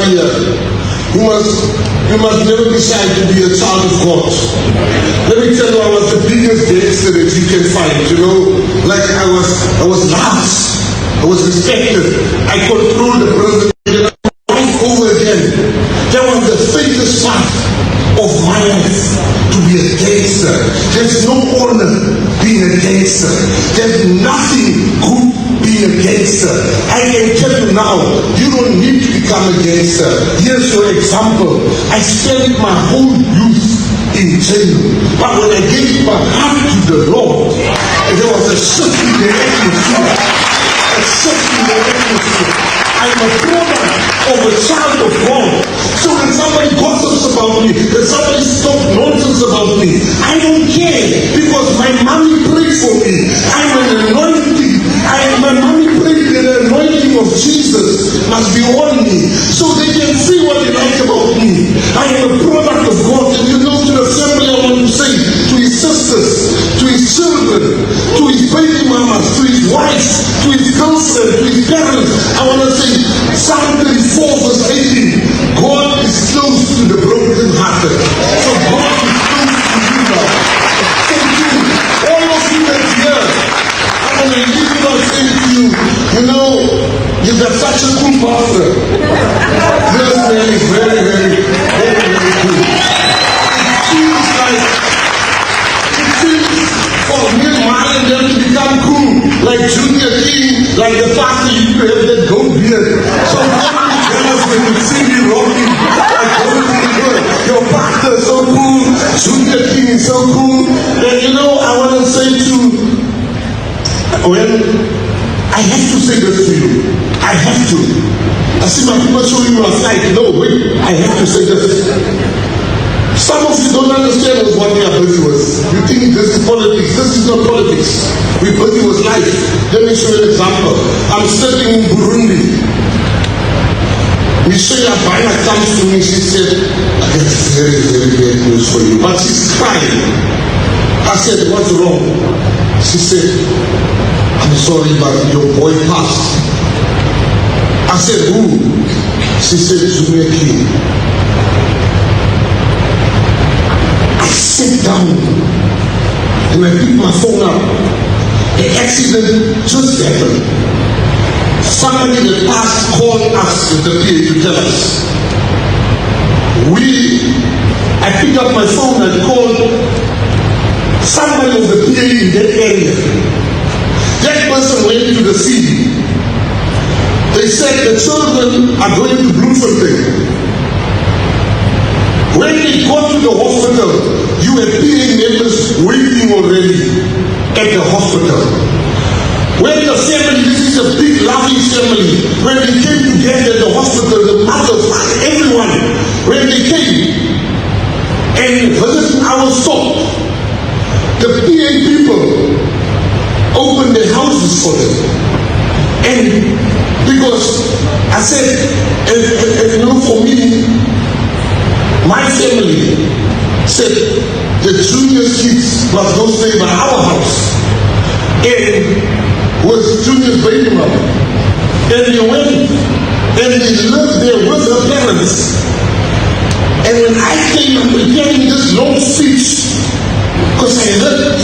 You must never be shy to be a child of God. Let me tell you, I was the biggest gangster that you can find. Like I was loved, I was respected. I controlled the prison over again. That was the faintest part of my life, to be a gangster. There's no honor being a gangster. There's nothing good being a gangster. I can tell you now, you don't need to become a gangster. Here's your example. I spent my whole youth in jail, but when I gave my heart to the Lord, there was a shift in the atmosphere. A shift in the atmosphere. I'm a product of a child of God. So when somebody gossips about me, when somebody talks nonsense about me, I don't care, because my mommy prayed for me. I'm an anointing. My mommy prayed that the anointing of Jesus must be on me, so they can see what they like about me. I am a product of God. And to the family, I want to say, to his sisters, to his children, to his baby mamas, to his wives, to his girlfriend, to his parents, I want to say, Psalm 34 verse 18, God is close to the broken-hearted. So God is close to you now. Thank you. All of you that here, I want to leave it out saying to you, you've got such a cool pastor. This man is very, very, very, very cool. It seems for me and Marlon them to become cool, like Junior King, like the pastor you have that goat beard. So when you see me rocking, like goat beard, your pastor is so cool, Junior King is so cool. And I want to say I have to say this to you. I have to. I see my people showing you a side. No, wait, I have to say this. Some of you don't understand what we are busy with. You think this is politics. This is not politics. We're busy with life. Let me show you an example. I'm sitting in Burundi. Michelle Abaya comes to me. She said, I have very, very bad news for you. But she's crying. I said, what's wrong? She said, I'm sorry, but your boy passed. I said, who? She said, Junior King. I sit down and I pick my phone up. The accident just happened. Somebody in the past called us with the PA to tell us. I picked up my phone and called somebody of the PA in that area. That person went to the scene. They said the children are going to Bloemfontein. When they got to the hospital, you had PA members waiting already at the hospital. When the family, this is a big loving family, when they came together at the hospital, the mothers, everyone, when they came, and visiting our stop, the PA people opened their houses for them. And because I said, for me, my family said the junior kids must go stay by our house. And was Junior's baby mother. And they went and they lived there with her parents. And when I came and preparing this long speech, because I heard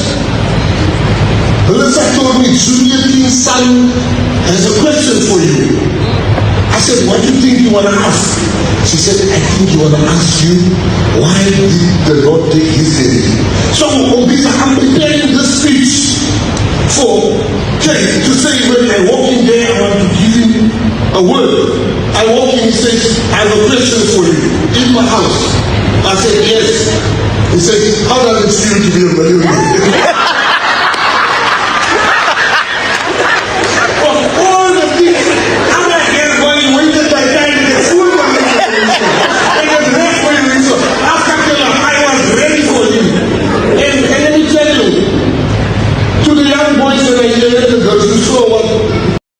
Melissa told me, Junior King's son has a question for you. I said, what do you think you want to ask? She said, I think you want to ask you, why did the Lord take his day? So, I'm preparing this speech for Jay to say, when I walk in there, I want to give him a word. I walk in, he says, I have a question for you in my house. I said, yes. He said, how does it feel to be a believer?